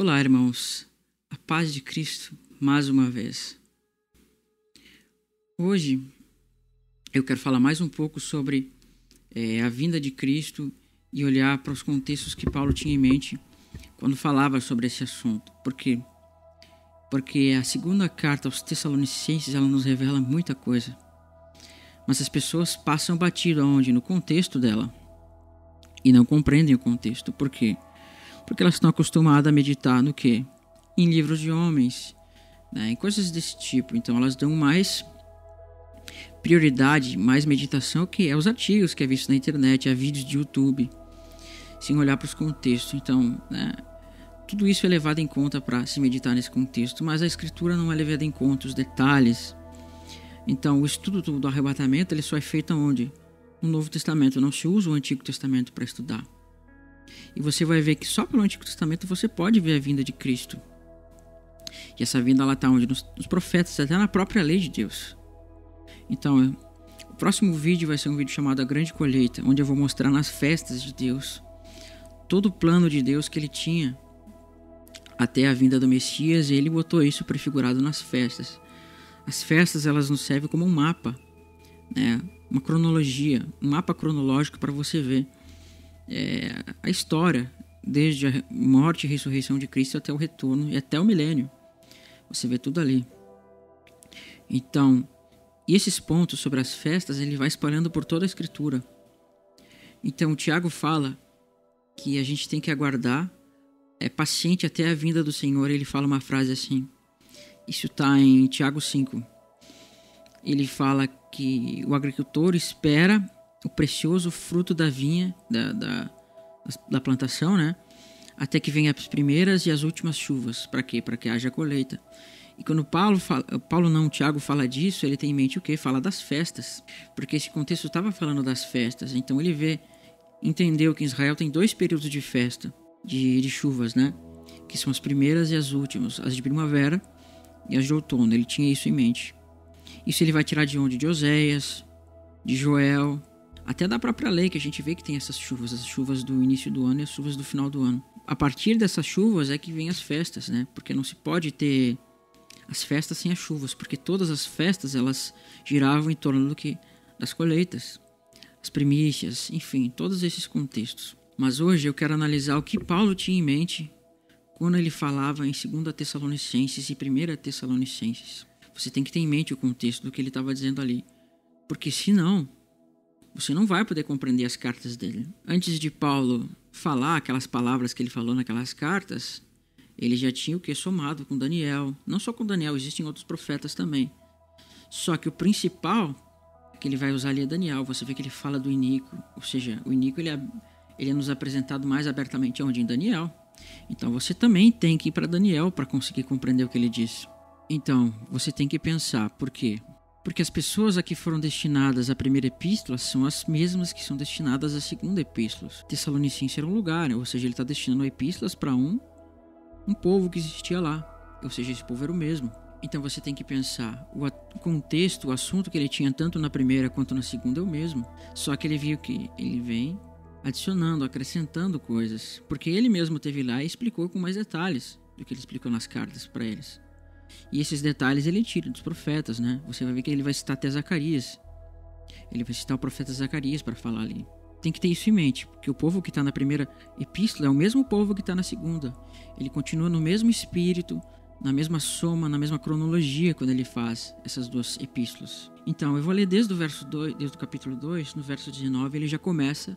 Olá, irmãos. A paz de Cristo, mais uma vez. Hoje, eu quero falar mais um pouco sobre a vinda de Cristo e olhar para os contextos que Paulo tinha em mente quando falava sobre esse assunto. Por quê? Porque a segunda carta aos Tessalonicenses, ela nos revela muita coisa. Mas as pessoas passam batido aonde? No contexto dela. E não compreendem o contexto. Por quê? Porque elas estão acostumadas a meditar no quê? Em livros de homens, né? Em coisas desse tipo. Então elas dão mais prioridade, mais meditação, que é os artigos que é visto na internet, a vídeos de YouTube, sem olhar para os contextos. Então, né? Tudo isso é levado em conta para se meditar nesse contexto, mas a escritura não é levada em conta, os detalhes. Então, o estudo do arrebatamento ele só é feito onde? No Novo Testamento. Não se usa o Antigo Testamento para estudar. E você vai ver que só pelo Antigo Testamento você pode ver a vinda de Cristo. E essa vinda ela está onde? Nos profetas, até na própria lei de Deus. Então, o próximo vídeo vai ser um vídeo chamado A Grande Colheita, onde eu vou mostrar nas festas de Deus todo o plano de Deus que ele tinha até a vinda do Messias, e ele botou isso prefigurado nas festas. As festas elas nos servem como um mapa, né? Uma cronologia, um mapa cronológico para você ver a história, desde a morte e ressurreição de Cristo até o retorno e até o milênio. Você vê tudo ali. Então, e esses pontos sobre as festas, ele vai espalhando por toda a Escritura. Então, o Tiago fala que a gente tem que aguardar, paciente até a vinda do Senhor. Ele fala uma frase assim, isso está em Tiago 5. Ele fala que o agricultor espera o precioso fruto da vinha, da plantação, né? Até que venham as primeiras e as últimas chuvas. Para quê? Para que haja colheita. E quando Tiago fala disso, ele tem em mente o quê? Fala das festas. Porque esse contexto estava falando das festas. Então ele entendeu que Israel tem 2 períodos de festa, de chuvas, né? Que são as primeiras e as últimas. As de primavera e as de outono. Ele tinha isso em mente. Isso ele vai tirar de onde? De Oséias, de Joel, até da própria lei, que a gente vê que tem essas chuvas, as chuvas do início do ano e as chuvas do final do ano. A partir dessas chuvas é que vem as festas, né? Porque não se pode ter as festas sem as chuvas, porque todas as festas elas giravam em torno das colheitas, as primícias, enfim, todos esses contextos. Mas hoje eu quero analisar o que Paulo tinha em mente quando ele falava em 2 Tessalonicenses e 1 Tessalonicenses. Você tem que ter em mente o contexto do que ele estava dizendo ali, porque senão você não vai poder compreender as cartas dele. Antes de Paulo falar aquelas palavras que ele falou naquelas cartas, ele já tinha o que? Somado com Daniel. Não só com Daniel, existem outros profetas também. Só que o principal que ele vai usar ali é Daniel. Você vê que ele fala do iníquo, ou seja, o iníquo ele é nos apresentado mais abertamente onde? Em Daniel. Então você também tem que ir para Daniel para conseguir compreender o que ele disse. Então, você tem que pensar, por quê? Porque as pessoas a que foram destinadas à primeira epístola são as mesmas que são destinadas à segunda epístola. Tessalonicense era um lugar, ou seja, ele está destinando epístolas para um povo que existia lá. Ou seja, esse povo era o mesmo. Então você tem que pensar, o contexto, o assunto que ele tinha tanto na primeira quanto na segunda é o mesmo. Só que ele viu que ele vem adicionando, acrescentando coisas. Porque ele mesmo teve lá e explicou com mais detalhes do que ele explicou nas cartas para eles. E esses detalhes ele tira dos profetas, né? Você vai ver que ele vai citar até Zacarias. Ele vai citar o profeta Zacarias para falar ali. Tem que ter isso em mente, porque o povo que está na primeira epístola é o mesmo povo que está na segunda. Ele continua no mesmo espírito, na mesma soma, na mesma cronologia quando ele faz essas 2 epístolas. Então, eu vou ler desde o capítulo 2, no verso 19, ele já começa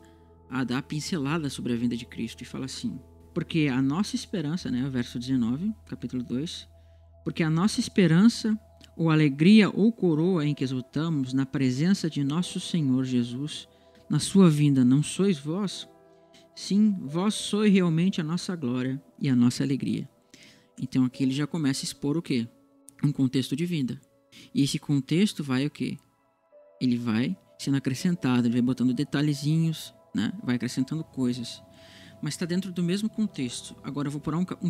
a dar pincelada sobre a vinda de Cristo e fala assim: porque a nossa esperança, né? O verso 19, capítulo 2... Porque a nossa esperança, ou alegria, ou coroa em que exultamos na presença de nosso Senhor Jesus, na sua vinda, não sois vós? Sim, vós sois realmente a nossa glória e a nossa alegria. Então aqui ele já começa a expor o quê? Um contexto de vinda. E esse contexto vai o quê? Ele vai sendo acrescentado, ele vai botando detalhezinhos, né? Vai acrescentando coisas. Mas está dentro do mesmo contexto. Agora eu vou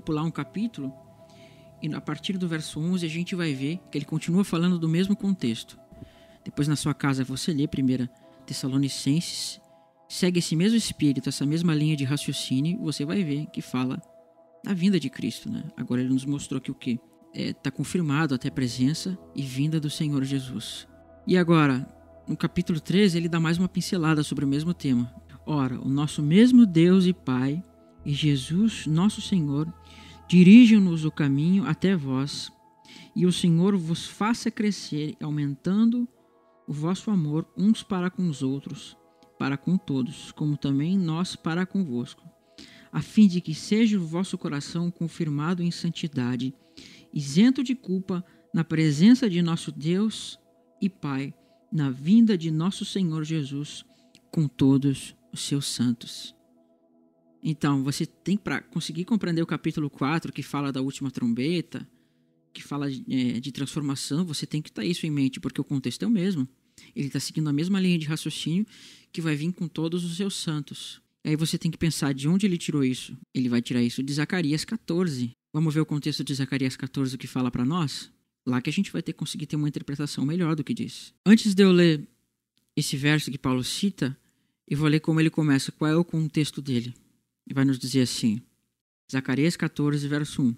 pular um capítulo. E a partir do verso 11 a gente vai ver que ele continua falando do mesmo contexto. Depois na sua casa você lê 1 Tessalonicenses, segue esse mesmo espírito, essa mesma linha de raciocínio, você vai ver que fala na vinda de Cristo, né? Agora ele nos mostrou que o quê? Está confirmado até a presença e vinda do Senhor Jesus. E agora, no capítulo 13, ele dá mais uma pincelada sobre o mesmo tema. Ora, o nosso mesmo Deus e Pai e Jesus, nosso Senhor, dirige-nos o caminho até vós, e o Senhor vos faça crescer, aumentando o vosso amor uns para com os outros, para com todos, como também nós para convosco, a fim de que seja o vosso coração confirmado em santidade, isento de culpa, na presença de nosso Deus e Pai, na vinda de nosso Senhor Jesus, com todos os seus santos. Então, você tem para conseguir compreender o capítulo 4, que fala da última trombeta, que fala de transformação, você tem que ter isso em mente, porque o contexto é o mesmo. Ele está seguindo a mesma linha de raciocínio que vai vir com todos os seus santos. Aí você tem que pensar de onde ele tirou isso. Ele vai tirar isso de Zacarias 14. Vamos ver o contexto de Zacarias 14, o que fala para nós? Lá que a gente vai conseguir ter uma interpretação melhor do que diz. Antes de eu ler esse verso que Paulo cita, eu vou ler como ele começa, qual é o contexto dele. Ele vai nos dizer assim, Zacarias 14, verso 1.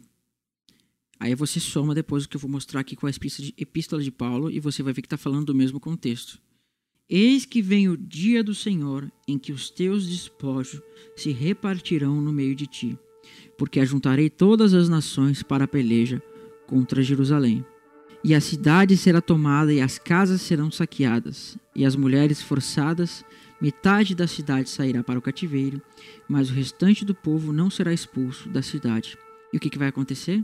Aí você soma depois o que eu vou mostrar aqui com a epístola de Paulo e você vai ver que está falando do mesmo contexto. Eis que vem o dia do Senhor, em que os teus despojos se repartirão no meio de ti, porque ajuntarei todas as nações para a peleja contra Jerusalém. E a cidade será tomada e as casas serão saqueadas, e as mulheres forçadas, metade da cidade sairá para o cativeiro, mas o restante do povo não será expulso da cidade. E o que vai acontecer?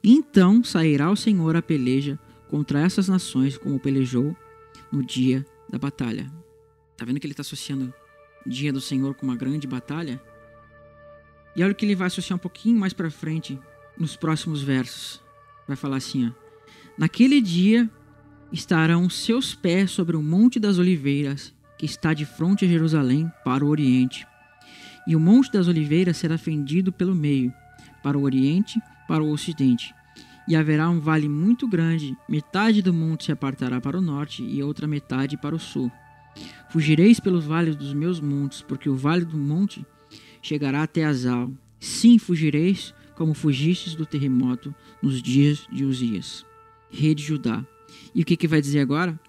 Então sairá o Senhor à peleja contra essas nações, como pelejou no dia da batalha. Tá vendo que ele está associando o dia do Senhor com uma grande batalha? E olha o que ele vai associar um pouquinho mais para frente, nos próximos versos. Vai falar assim, ó. Naquele dia estarão seus pés sobre o Monte das Oliveiras, que está de frente a Jerusalém, para o oriente. E o Monte das Oliveiras será fendido pelo meio, para o oriente, para o ocidente. E haverá um vale muito grande, metade do monte se apartará para o norte e outra metade para o sul. Fugireis pelos vales dos meus montes, porque o vale do monte chegará até Azal. Sim, fugireis, como fugistes do terremoto nos dias de Uzias, rei de Judá. E o que vai dizer agora?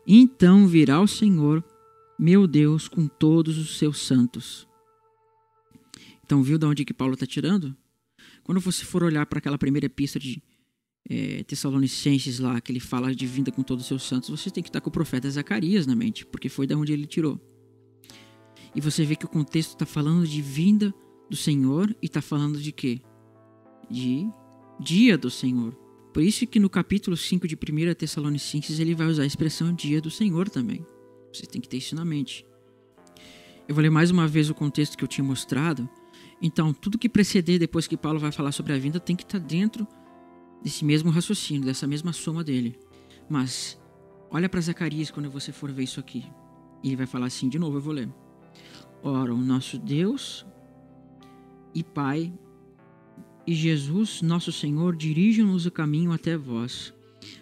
Então virá o Senhor, meu Deus, com todos os seus santos. Então viu de onde que Paulo está tirando? Quando você for olhar para aquela primeira epístola de Tessalonicenses lá, que ele fala de vinda com todos os seus santos, você tem que estar com o profeta Zacarias na mente, porque foi da onde ele tirou. E você vê que o contexto está falando de vinda do Senhor e está falando de quê? De dia do Senhor. Por isso que no capítulo 5 de 1 Tessalonicenses ele vai usar a expressão dia do Senhor também. Você tem que ter isso na mente. Eu vou ler mais uma vez o contexto que eu tinha mostrado. Então, tudo que preceder depois que Paulo vai falar sobre a vinda tem que estar dentro desse mesmo raciocínio, dessa mesma soma dele. Mas, olha para Zacarias quando você for ver isso aqui. Ele vai falar assim, de novo eu vou ler. Ora, o nosso Deus e Pai e Jesus, nosso Senhor, dirijam-nos o caminho até vós.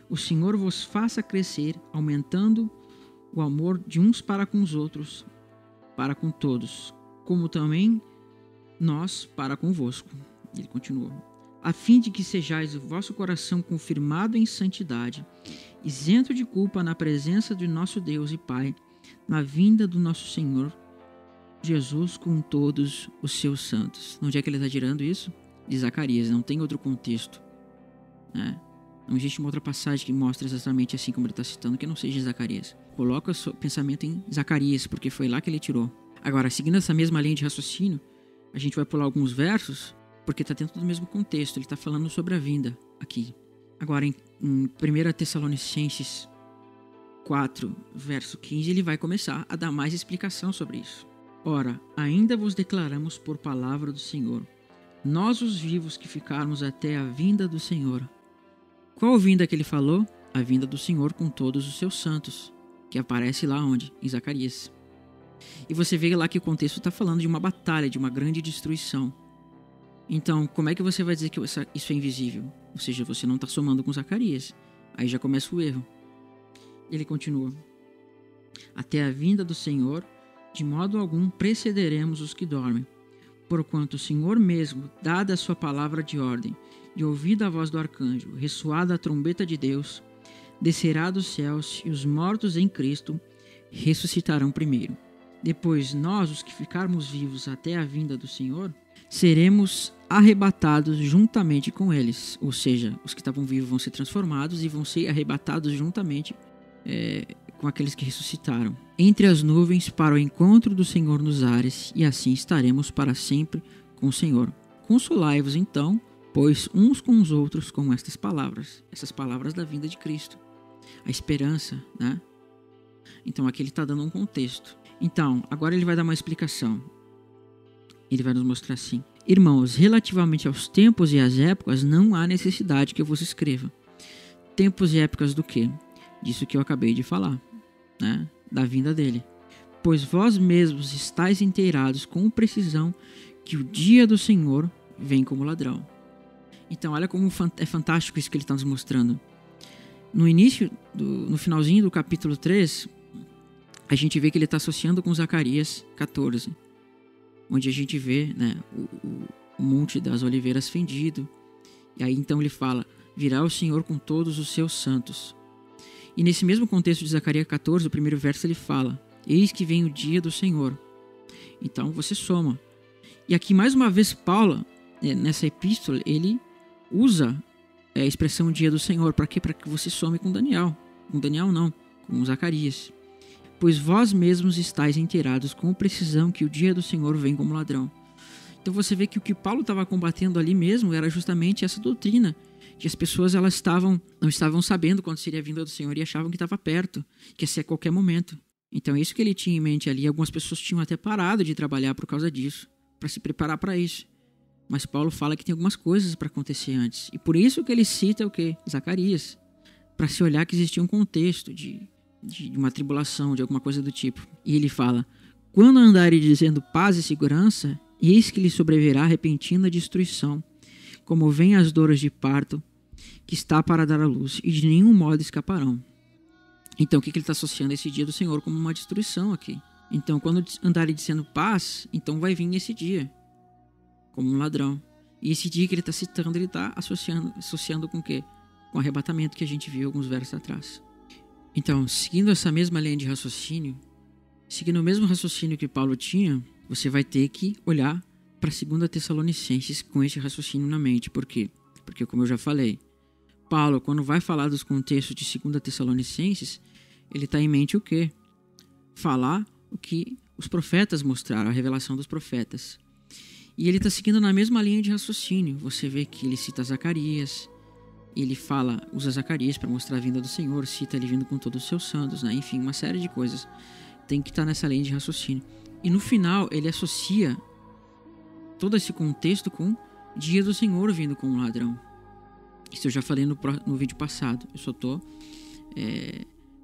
O Senhor vos faça crescer, aumentando o amor de uns para com os outros, para com todos, como também nós para convosco. Ele continua. A fim de que sejais o vosso coração confirmado em santidade, isento de culpa na presença de nosso Deus e Pai, na vinda do nosso Senhor Jesus com todos os seus santos. Onde é que ele está tirando isso? De Zacarias, não tem outro contexto, né? Não existe uma outra passagem que mostre exatamente assim como ele está citando, que não seja Zacarias. Coloca o seu pensamento em Zacarias, porque foi lá que ele tirou. Agora, seguindo essa mesma linha de raciocínio, a gente vai pular alguns versos, porque está dentro do mesmo contexto, ele está falando sobre a vinda aqui. Agora, em 1 Tessalonicenses 4, verso 15, ele vai começar a dar mais explicação sobre isso. Ora, ainda vos declaramos por palavra do Senhor, nós os vivos que ficarmos até a vinda do Senhor. Qual vinda que ele falou? A vinda do Senhor com todos os seus santos, que aparece lá onde? Em Zacarias. E você vê lá que o contexto está falando de uma batalha, de uma grande destruição. Então, como é que você vai dizer que isso é invisível? Ou seja, você não está somando com Zacarias. Aí já começa o erro. Ele continua. Até a vinda do Senhor, de modo algum precederemos os que dormem. porquanto o Senhor mesmo, dada a sua palavra de ordem, e ouvida a voz do arcanjo, ressoada a trombeta de Deus, descerá dos céus, e os mortos em Cristo ressuscitarão primeiro. Depois nós, os que ficarmos vivos até a vinda do Senhor, seremos arrebatados juntamente com eles. Ou seja, os que estavam vivos vão ser transformados e vão ser arrebatados juntamente com aqueles que ressuscitaram, entre as nuvens, para o encontro do Senhor nos ares, e assim estaremos para sempre com o Senhor. Consolai-vos então, pois, uns com os outros com estas palavras, essas palavras da vinda de Cristo, a esperança, né? Então aqui ele está dando um contexto. Então, agora ele vai dar uma explicação. Ele vai nos mostrar assim: irmãos, relativamente aos tempos e às épocas, não há necessidade que eu vos escreva. Tempos e épocas do quê? Disso que eu acabei de falar, né? Da vinda dele. Pois vós mesmos estáis inteirados com precisão que o dia do Senhor vem como ladrão. Então, olha como é fantástico isso que ele está nos mostrando. No finalzinho do capítulo 3, a gente vê que ele está associando com Zacarias 14, onde a gente vê, né, o monte das oliveiras fendido. E aí então ele fala: virá o Senhor com todos os seus santos. E nesse mesmo contexto de Zacarias 14, o primeiro verso ele fala: eis que vem o dia do Senhor. Então você soma. E aqui mais uma vez Paulo, nessa epístola, ele usa a expressão dia do Senhor. Para quê? Para que você some com Daniel. Com Daniel não, com Zacarias. Pois vós mesmos estáis inteirados com precisão que o dia do Senhor vem como ladrão. Então você vê que o que Paulo estava combatendo ali mesmo era justamente essa doutrina, que as pessoas não estavam sabendo quando seria a vinda do Senhor e achavam que estava perto, que ia ser a qualquer momento. Então é isso que ele tinha em mente ali. Algumas pessoas tinham até parado de trabalhar por causa disso, para se preparar para isso. Mas Paulo fala que tem algumas coisas para acontecer antes. E por isso que ele cita o quê? Zacarias. Para se olhar que existia um contexto de uma tribulação, de alguma coisa do tipo. E ele fala: quando andarem dizendo paz e segurança, eis que lhe sobrevirá repentina destruição, como vem as dores de parto, que está para dar à luz, e de nenhum modo escaparão. Então o que ele está associando esse dia do Senhor como uma destruição aqui? Então quando andarem dizendo paz, então vai vir esse dia, como um ladrão. E esse dia que ele está citando, ele está associando com o quê? Com o arrebatamento que a gente viu alguns versos atrás. Então, seguindo essa mesma linha de raciocínio, seguindo o mesmo raciocínio que Paulo tinha, você vai ter que olhar para 2 Tessalonicenses com esse raciocínio na mente. Por quê? Porque, como eu já falei, Paulo, quando vai falar dos contextos de 2 Tessalonicenses, ele está em mente o quê? Falar o que os profetas mostraram, a revelação dos profetas. E ele está seguindo na mesma linha de raciocínio. Você vê que ele cita Zacarias, ele usa Zacarias para mostrar a vinda do Senhor, cita ele vindo com todos os seus santos, né? Enfim, uma série de coisas. Tem que estar nessa linha de raciocínio. E no final, ele associa todo esse contexto com dia do Senhor vindo como um ladrão. Isso eu já falei no vídeo passado. Eu só estou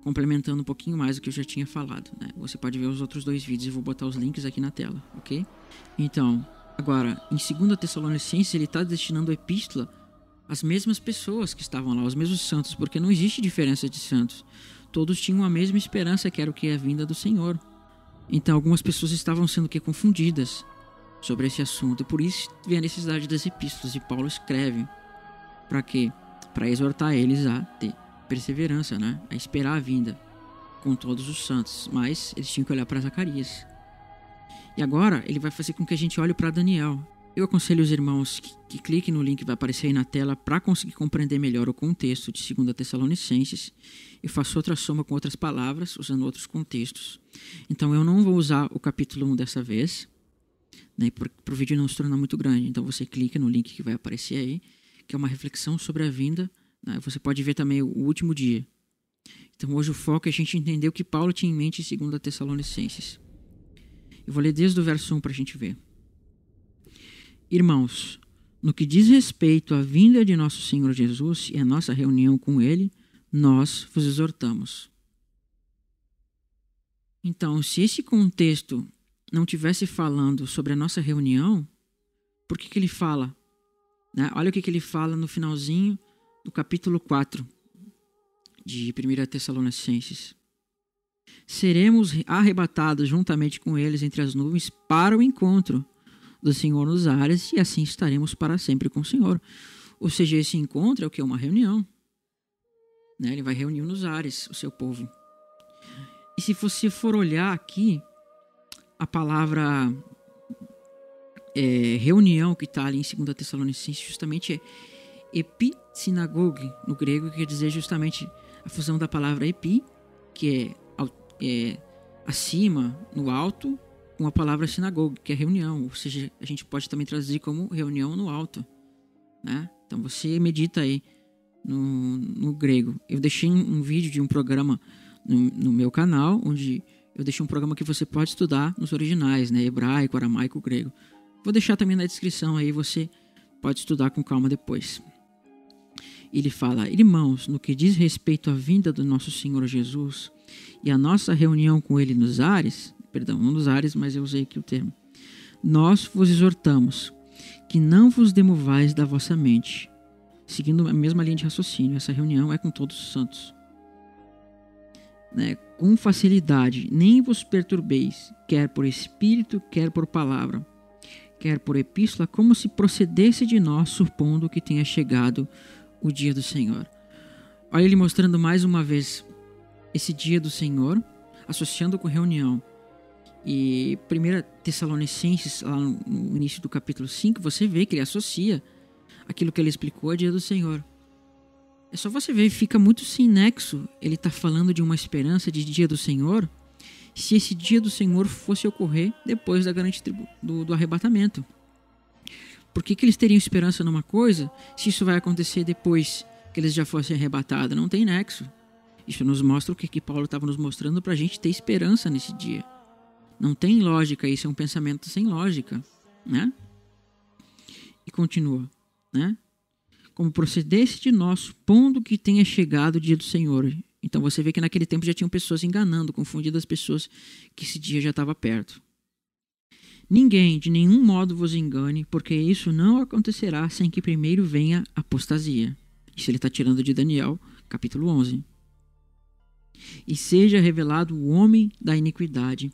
complementando um pouquinho mais do que eu já tinha falado, né? Você pode ver os outros 2 vídeos, eu vou botar os links aqui na tela, ok? Então, agora, em 2 Tessalonicenses, ele está destinando a epístola às mesmas pessoas que estavam lá, os mesmos santos, porque não existe diferença de santos. Todos tinham a mesma esperança, que era o que? A vinda do Senhor. Então algumas pessoas estavam sendo confundidas sobre esse assunto, e por isso vem a necessidade das epístolas, e Paulo escreve. Para quê? Para exortar eles a ter perseverança, né? A esperar a vinda com todos os santos, mas eles tinham que olhar para Zacarias. E agora ele vai fazer com que a gente olhe para Daniel. Eu aconselho os irmãos que cliquem no link que vai aparecer aí na tela para conseguir compreender melhor o contexto de 2 Tessalonicenses. Eu faço outra soma com outras palavras, usando outros contextos. Então eu não vou usar o capítulo 1 dessa vez, né, para o vídeo não se tornar muito grande. Então você clica no link que vai aparecer aí, que é uma reflexão sobre a vinda, né? Você pode ver também o último dia. Então hoje o foco é a gente entender o que Paulo tinha em mente em 2 Tessalonicenses. Eu vou ler desde o verso 1 para a gente ver. Irmãos, no que diz respeito à vinda de nosso Senhor Jesus e à nossa reunião com Ele, nós vos exortamos. Então, se esse contexto não tivesse falando sobre a nossa reunião, por que ele fala? Né? Olha o que ele fala no finalzinho do capítulo 4 de 1 Tessalonicenses. Seremos arrebatados juntamente com eles entre as nuvens para o encontro do Senhor nos ares, e assim estaremos para sempre com o Senhor. Ou seja, esse encontro é o que? Uma reunião. Né? Ele vai reunir nos ares o seu povo. E se você for olhar aqui, a palavra reunião que está ali em 2 Tessalonicenses justamente é episinagoge no grego, que quer dizer justamente a fusão da palavra epi, que é acima, no alto, com a palavra sinagoga, que é reunião. Ou seja, a gente pode também traduzir como reunião no alto. Né? Então você medita aí no grego. Eu deixei um vídeo de um programa no meu canal, onde eu deixei um programa que você pode estudar nos originais, né? Hebraico, aramaico, grego. Vou deixar também na descrição aí, você pode estudar com calma depois. Ele fala: irmãos, no que diz respeito à vinda do nosso Senhor Jesus e a nossa reunião com Ele nos ares, perdão, não nos ares, mas eu usei aqui o termo, nós vos exortamos que não vos demovais da vossa mente. Seguindo a mesma linha de raciocínio, essa reunião é com todos os santos. Né? Com facilidade, nem vos perturbeis, quer por espírito, quer por palavra, quer por epístola, como se procedesse de nós, supondo que tenha chegado o dia do Senhor. Olha ele mostrando mais uma vez esse dia do Senhor, associando com reunião. E 1 Tessalonicenses, lá no início do capítulo 5, você vê que ele associa aquilo que ele explicou ao dia do Senhor. É só você ver, fica muito sem nexo. Ele está falando de uma esperança de dia do Senhor, se esse dia do Senhor fosse ocorrer depois da grande do arrebatamento. Por que eles teriam esperança numa coisa, se isso vai acontecer depois que eles já fossem arrebatados? Não tem nexo. Isso nos mostra o que Paulo estava nos mostrando para a gente ter esperança nesse dia. Não tem lógica, isso é um pensamento sem lógica, né? E continua, né? Como procedesse de nós, supondo que tenha chegado o dia do Senhor. Então você vê que naquele tempo já tinham pessoas enganando, confundindo as pessoas que esse dia já estava perto. Ninguém de nenhum modo vos engane, porque isso não acontecerá sem que primeiro venha a apostasia. Isso ele está tirando de Daniel, capítulo 11. E seja revelado o homem da iniquidade,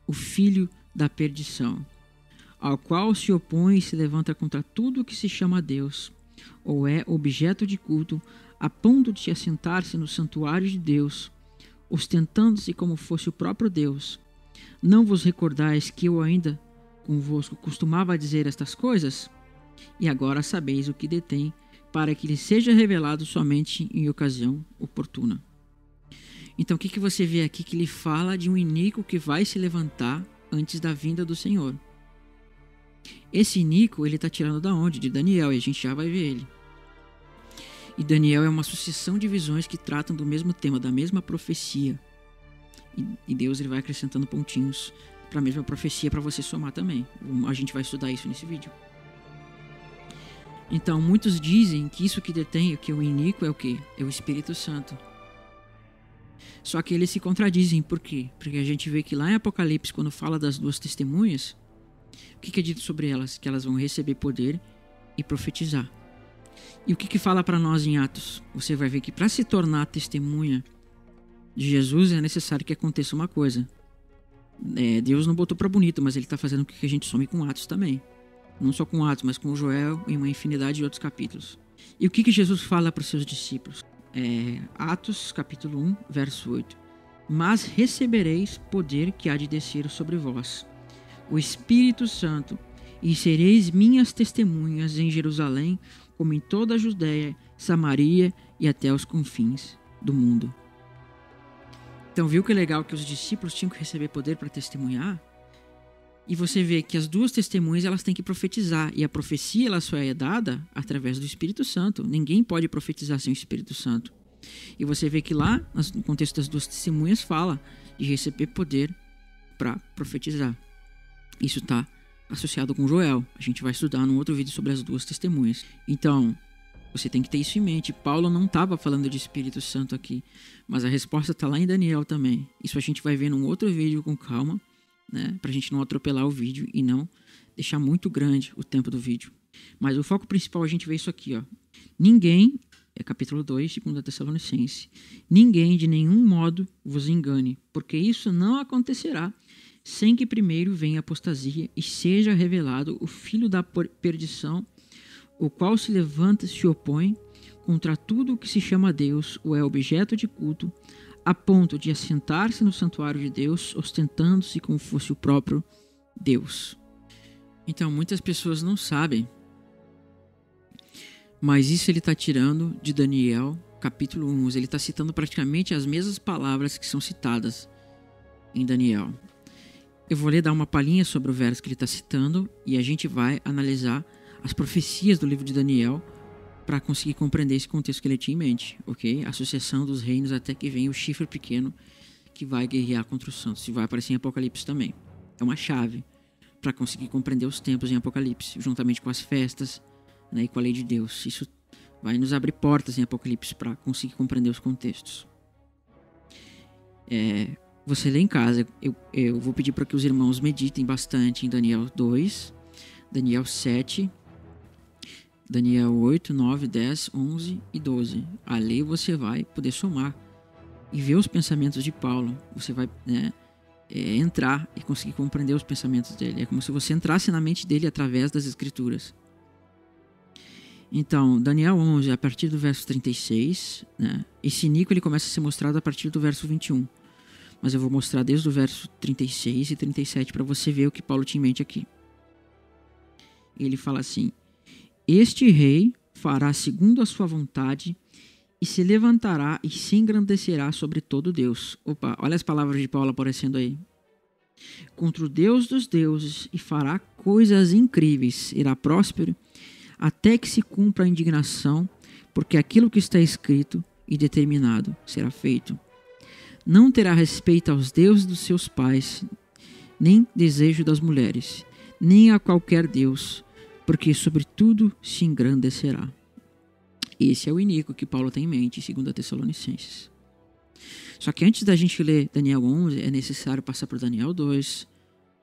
o filho da perdição, ao qual se opõe e se levanta contra tudo o que se chama Deus, ou é objeto de culto, a ponto de assentar-se no santuário de Deus, ostentando-se como fosse o próprio Deus. Não vos recordais que eu ainda convosco costumava dizer estas coisas? E agora sabeis o que detém, para que lhe seja revelado somente em ocasião oportuna. Então o que você vê aqui? Que ele fala de um iníquo que vai se levantar antes da vinda do Senhor. Esse iníquo ele está tirando da onde? De Daniel, e a gente já vai ver ele. E Daniel é uma sucessão de visões que tratam do mesmo tema, da mesma profecia. E Deus ele vai acrescentando pontinhos para a mesma profecia para você somar também. A gente vai estudar isso nesse vídeo. Então, muitos dizem que isso que detém, que o iníquo é o quê? É o Espírito Santo. Só que eles se contradizem. Por quê? Porque a gente vê que lá em Apocalipse, quando fala das duas testemunhas, o que é dito sobre elas? Que elas vão receber poder e profetizar. E o que fala para nós em Atos? Você vai ver que para se tornar testemunha de Jesus é necessário que aconteça uma coisa. Deus não botou para bonito, mas ele está fazendo com que a gente some com Atos também. Não só com Atos, mas com Joel e uma infinidade de outros capítulos. E o que Jesus fala para os seus discípulos? Atos capítulo 1, verso 8. Mas recebereis poder que há de descer sobre vós, o Espírito Santo, e sereis minhas testemunhas em Jerusalém, como em toda a Judéia, Samaria e até os confins do mundo. Então viu que é legal que os discípulos tinham que receber poder para testemunhar? E você vê que as duas testemunhas elas têm que profetizar, e a profecia ela só é dada através do Espírito Santo. Ninguém pode profetizar sem o Espírito Santo. E você vê que lá, no contexto das duas testemunhas, fala de receber poder para profetizar. Isso está associado com Joel. A gente vai estudar num outro vídeo sobre as duas testemunhas. Então, você tem que ter isso em mente. Paulo não estava falando de Espírito Santo aqui, mas a resposta está lá em Daniel também. Isso a gente vai ver num outro vídeo com calma, né? Para a gente não atropelar o vídeo e não deixar muito grande o tempo do vídeo. Mas o foco principal a gente vê isso aqui, ó. Ninguém, capítulo 2, 2 Tessalonicenses, ninguém de nenhum modo vos engane, porque isso não acontecerá sem que primeiro venha a apostasia e seja revelado o filho da perdição, o qual se levanta e se opõe contra tudo o que se chama Deus ou é objeto de culto, a ponto de assentar-se no santuário de Deus, ostentando-se como fosse o próprio Deus. Então, muitas pessoas não sabem, mas isso ele está tirando de Daniel, capítulo 11. Ele está citando praticamente as mesmas palavras que são citadas em Daniel. Eu vou dar uma palhinha sobre o verso que ele está citando e a gente vai analisar as profecias do livro de Daniel para conseguir compreender esse contexto que ele tinha em mente, ok? A sucessão dos reinos até que vem o chifre pequeno que vai guerrear contra os santos e vai aparecer em Apocalipse também. É uma chave para conseguir compreender os tempos em Apocalipse, juntamente com as festas, né, e com a lei de Deus. Isso vai nos abrir portas em Apocalipse para conseguir compreender os contextos. Você lê em casa, eu vou pedir para que os irmãos meditem bastante em Daniel 2, Daniel 7, Daniel 8, 9, 10, 11 e 12. Ali você vai poder somar e ver os pensamentos de Paulo. Você vai entrar e conseguir compreender os pensamentos dele. É como se você entrasse na mente dele através das Escrituras. Então, Daniel 11, a partir do verso 36, né? Esse Nico ele começa a ser mostrado a partir do verso 21. Mas eu vou mostrar desde o verso 36 e 37 para você ver o que Paulo tinha em mente aqui. Ele fala assim: este rei fará segundo a sua vontade e se levantará e se engrandecerá sobre todo Deus. Opa, olha as palavras de Paulo aparecendo aí. Contra o Deus dos deuses e fará coisas incríveis. Irá próspero até que se cumpra a indignação, porque aquilo que está escrito e determinado será feito. Não terá respeito aos deuses dos seus pais, nem desejo das mulheres, nem a qualquer deus, porque sobre tudo se engrandecerá. Esse é o iníquo que Paulo tem em mente, segundo a Tessalonicenses. Só que antes da gente ler Daniel 11, é necessário passar por Daniel 2,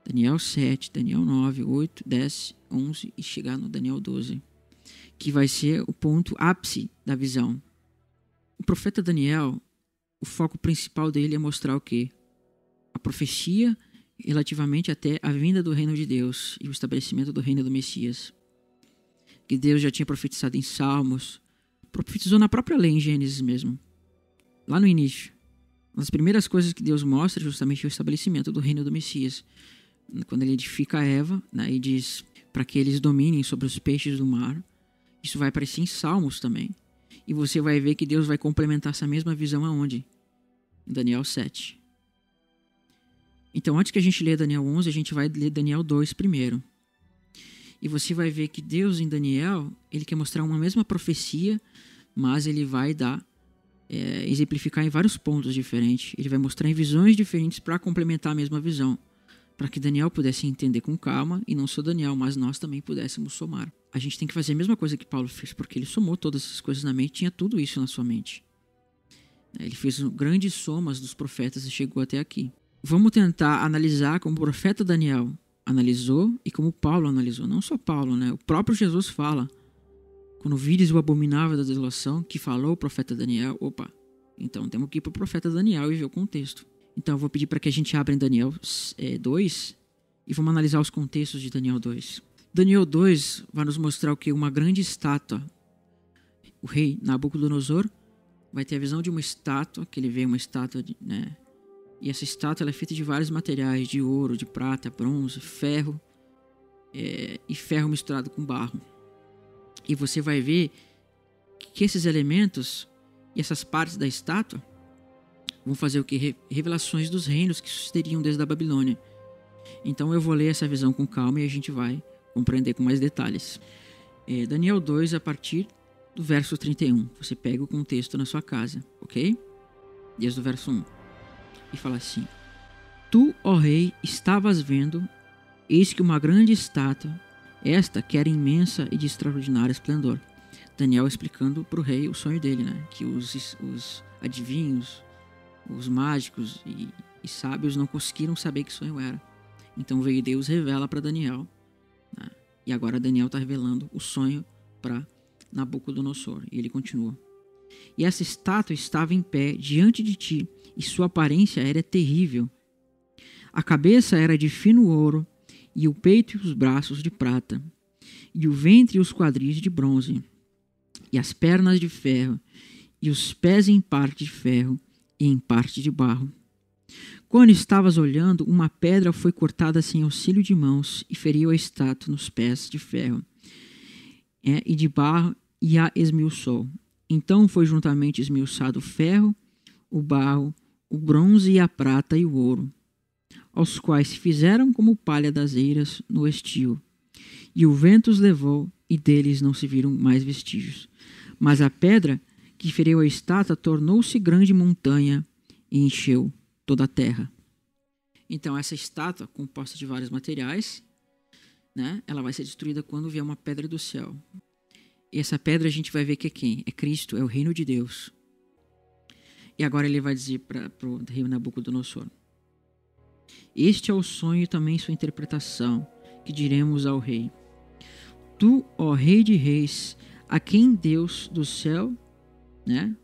Daniel 7, Daniel 9, 8, 10, 11 e chegar no Daniel 12, que vai ser o ponto ápice da visão. O profeta Daniel, o foco principal dele é mostrar o quê? A profecia relativamente até a vinda do reino de Deus e o estabelecimento do reino do Messias. Que Deus já tinha profetizado em Salmos, profetizou na própria lei em Gênesis mesmo, lá no início. Uma das primeiras coisas que Deus mostra é justamente o estabelecimento do reino do Messias. Quando ele edifica a Eva, né, e diz para que eles dominem sobre os peixes do mar. Isso vai aparecer em Salmos também. E você vai ver que Deus vai complementar essa mesma visão aonde? Em Daniel 7. Então, antes que a gente lê Daniel 11, a gente vai ler Daniel 2 primeiro. E você vai ver que Deus em Daniel, ele quer mostrar uma mesma profecia, mas ele vai exemplificar em vários pontos diferentes. Ele vai mostrar em visões diferentes para complementar a mesma visão. Para que Daniel pudesse entender com calma, e não só Daniel, mas nós também pudéssemos somar. A gente tem que fazer a mesma coisa que Paulo fez, porque ele somou todas essas coisas na mente, tinha tudo isso na sua mente. Ele fez grandes somas dos profetas e chegou até aqui. Vamos tentar analisar como o profeta Daniel analisou e como Paulo analisou. Não só Paulo, né? O próprio Jesus fala. Quando vires o abominável da desolação, que falou o profeta Daniel, então temos que ir para o profeta Daniel e ver o contexto. Então eu vou pedir para que a gente abra em Daniel 2 e vamos analisar os contextos de Daniel 2. Daniel 2 vai nos mostrar o que? Uma grande estátua. O rei Nabucodonosor vai ter a visão de uma estátua, que ele vê uma estátua, né? E essa estátua ela é feita de vários materiais, de ouro, de prata, bronze, ferro, e ferro misturado com barro. E você vai ver que esses elementos e essas partes da estátua vão fazer o que? Revelações dos reinos que sucederiam desde a Babilônia. Então eu vou ler essa visão com calma e a gente vai compreender com mais detalhes. Daniel 2, a partir do verso 31. Você pega o contexto na sua casa, ok? Desde o verso 1. E fala assim: Tu, ó rei, estavas vendo, eis que uma grande estátua, esta que era imensa e de extraordinário esplendor. Daniel explicando para o rei o sonho dele, né? Que os adivinhos, os mágicos e sábios não conseguiram saber que sonho era. Então veio Deus revela para Daniel, né? E agora Daniel está revelando o sonho para Nabucodonosor. E ele continua: E essa estátua estava em pé diante de ti, e sua aparência era terrível. A cabeça era de fino ouro, e o peito e os braços de prata, e o ventre e os quadris de bronze, e as pernas de ferro, e os pés em parte de ferro e em parte de barro. Quando estavas olhando, uma pedra foi cortada sem auxílio de mãos e feriu a estátua nos pés de ferro e de barro e a esmiuçou. Então foi juntamente esmiuçado o ferro, o barro, o bronze e a prata e o ouro, aos quais se fizeram como palha das eiras no estio. E o vento os levou, e deles não se viram mais vestígios. Mas a pedra que feriu a estátua tornou-se grande montanha e encheu toda a terra. Então essa estátua, composta de vários materiais, né, ela vai ser destruída quando vier uma pedra do céu. E essa pedra a gente vai ver que é quem? É Cristo, é o reino de Deus. E agora ele vai dizer para o rei Nabucodonosor: este é o sonho e também sua interpretação, que diremos ao rei. Tu, ó Rei de Reis, a quem Deus do céu, né,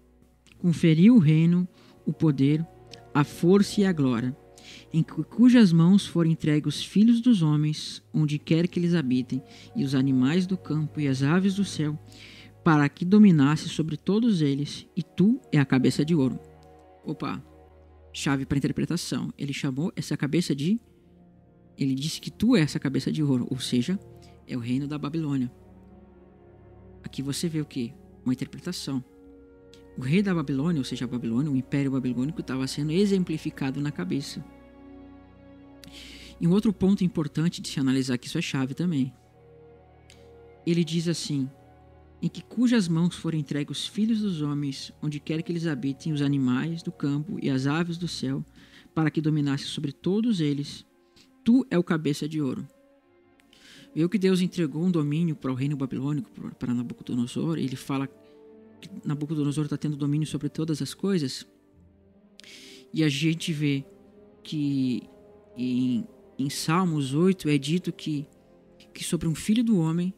conferiu o reino, o poder, a força e a glória, em cujas mãos foram entregues os filhos dos homens, onde quer que eles habitem, e os animais do campo e as aves do céu, para que dominasse sobre todos eles, e tu é a cabeça de ouro. Opa, chave para interpretação. Ele chamou essa cabeça de... Ele disse que tu é essa cabeça de ouro, ou seja, é o reino da Babilônia. Aqui você vê o quê? Uma interpretação. O rei da Babilônia, ou seja, a Babilônia, o Império Babilônico, estava sendo exemplificado na cabeça. E um outro ponto importante de se analisar, que isso é chave também. Ele diz assim: em que cujas mãos foram entregues os filhos dos homens, onde quer que eles habitem, os animais do campo e as aves do céu, para que dominasse sobre todos eles, tu é o cabeça de ouro. Viu que Deus entregou um domínio para o reino babilônico, para Nabucodonosor. Ele fala que Nabucodonosor está tendo domínio sobre todas as coisas. E a gente vê que em Salmos 8 é dito que sobre um filho do homem,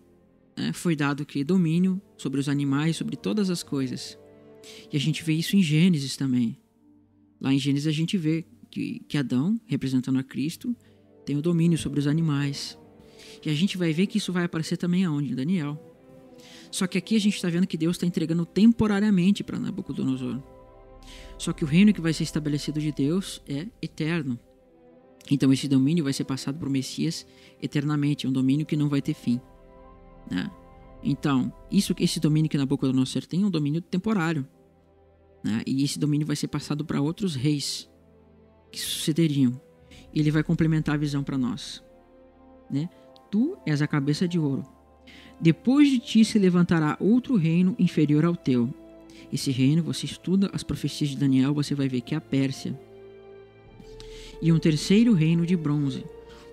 né, foi dado que domínio sobre os animais, sobre todas as coisas. E a gente vê isso em Gênesis também. Lá em Gênesis a gente vê que Adão, representando a Cristo, tem o domínio sobre os animais. E a gente vai ver que isso vai aparecer também aonde? Em Daniel. Só que aqui a gente está vendo que Deus está entregando temporariamente para Nabucodonosor. Só que o reino que vai ser estabelecido de Deus é eterno. Então esse domínio vai ser passado para o Messias eternamente. É um domínio que não vai ter fim, né? Então, esse domínio que Nabucodonosor tem é um domínio temporário, né? E esse domínio vai ser passado para outros reis que sucederiam. E ele vai complementar a visão para nós, né? Tu és a cabeça de ouro. Depois de ti se levantará outro reino inferior ao teu. Esse reino, você estuda as profecias de Daniel, você vai ver que é a Pérsia. E um terceiro reino de bronze,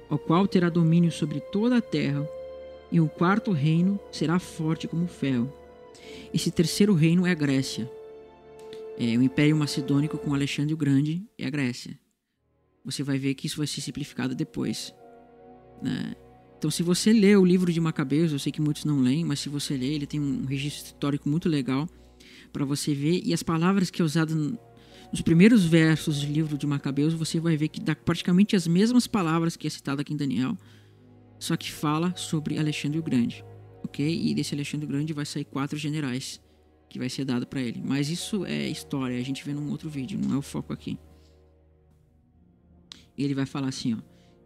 ao qual terá domínio sobre toda a terra. E o quarto reino será forte como o ferro. Esse terceiro reino é a Grécia. É o Império Macedônico com Alexandre o Grande é a Grécia. Você vai ver que isso vai ser simplificado depois, né? Então, se você lê o livro de Macabeus, eu sei que muitos não leem, mas se você lê, ele tem um registro histórico muito legal para você ver. E as palavras que é usado nos primeiros versos do livro de Macabeus, você vai ver que dá praticamente as mesmas palavras que é citada aqui em Daniel, só que fala sobre Alexandre o Grande, ok? E desse Alexandre o Grande vai sair 4 generais que vai ser dado para ele. Mas isso é história, a gente vê num outro vídeo, não é o foco aqui. E ele vai falar assim, ó: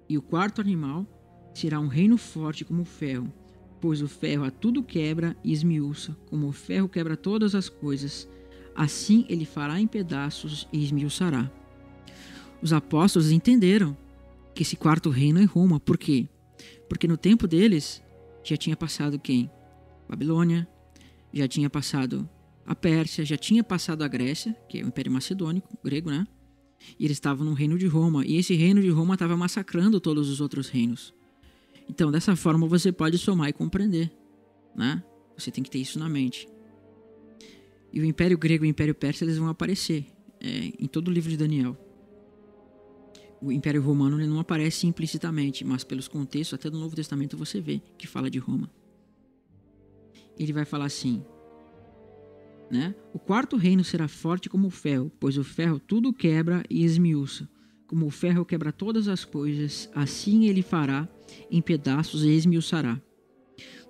e o quarto animal será um reino forte como o ferro, pois o ferro a tudo quebra e esmiuça, como o ferro quebra todas as coisas, assim ele fará em pedaços e esmiuçará. Os apóstolos entenderam que esse quarto reino é Roma. Por quê? Porque no tempo deles já tinha passado quem? Babilônia, já tinha passado a Pérsia, já tinha passado a Grécia, que é o Império Macedônico, grego, né? E eles estavam no reino de Roma, e esse reino de Roma estava massacrando todos os outros reinos. Então, dessa forma, você pode somar e compreender, né? Você tem que ter isso na mente. E o Império Grego e o Império Persa, eles vão aparecer em todo o livro de Daniel. O Império Romano ele não aparece implicitamente, mas pelos contextos, até no Novo Testamento você vê que fala de Roma. Ele vai falar assim, né? O quarto reino será forte como o ferro, pois o ferro tudo quebra e esmiuça, Como o ferro quebra todas as coisas, assim ele fará em pedaços e esmiuçará.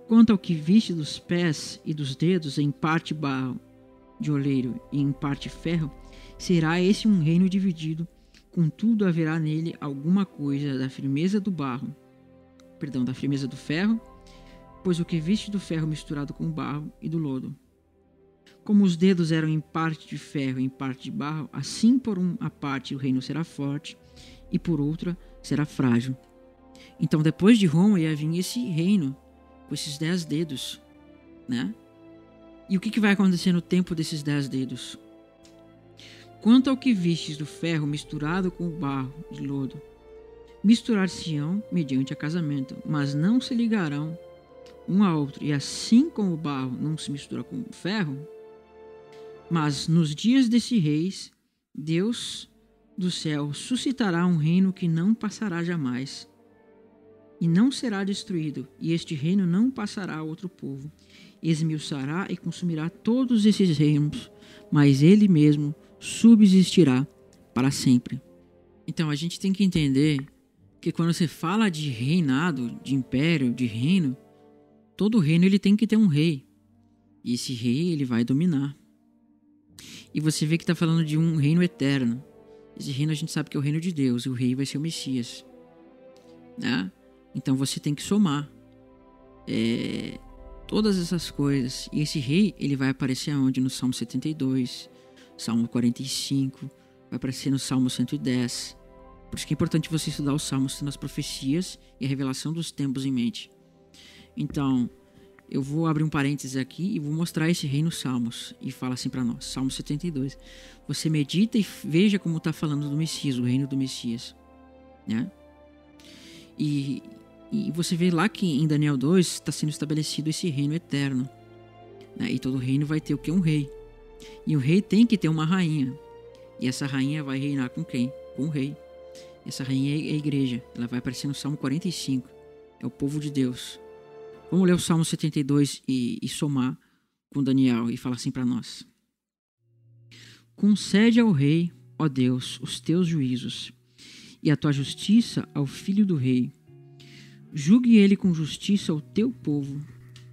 Quanto ao que viste dos pés e dos dedos, em parte barro de oleiro e em parte ferro, será esse um reino dividido, contudo haverá nele alguma coisa da firmeza do da firmeza do ferro, pois o que viste do ferro misturado com o barro e do lodo. Como os dedos eram em parte de ferro e em parte de barro, assim por uma parte o reino será forte e por outra será frágil. Então depois de Roma ia vir esse reino com esses 10 dedos, né? E o que vai acontecer no tempo desses 10 dedos? Quanto ao que vistes do ferro misturado com o barro de lodo, misturar-se-ão mediante acasamento, mas não se ligarão um a outro, e assim como o barro não se mistura com o ferro, mas nos dias desse reis, Deus do céu suscitará um reino que não passará jamais, e não será destruído, e este reino não passará a outro povo, esmiuçará e consumirá todos esses reinos, mas ele mesmo subsistirá para sempre. Então a gente tem que entender que quando você fala de reinado, de império, de reino, todo reino ele tem que ter um rei. E esse rei ele vai dominar. E você vê que está falando de um reino eterno. Esse reino a gente sabe que é o reino de Deus. E o rei vai ser o Messias, né? Então você tem que somar todas essas coisas. E esse rei ele vai aparecer aonde? No Salmo 72, Salmo 45, vai aparecer no Salmo 110. Por isso que é importante você estudar os Salmos tendo as profecias e a revelação dos tempos em mente. Então, eu vou abrir um parênteses aqui e vou mostrar esse rei nos Salmos. E fala assim para nós, Salmo 72. Você medita e veja como está falando do Messias, o reino do Messias, né? E você vê lá que em Daniel 2 está sendo estabelecido esse reino eterno, né? E todo reino vai ter o que? Um rei. E o rei tem que ter uma rainha. E essa rainha vai reinar com quem? Com o rei. Essa rainha é a igreja. Ela vai aparecer no Salmo 45. É o povo de Deus. Vamos ler o Salmo 72 e somar com Daniel e falar assim para nós. Concede ao rei, ó Deus, os teus juízos e a tua justiça ao filho do rei. Julgue ele com justiça ao teu povo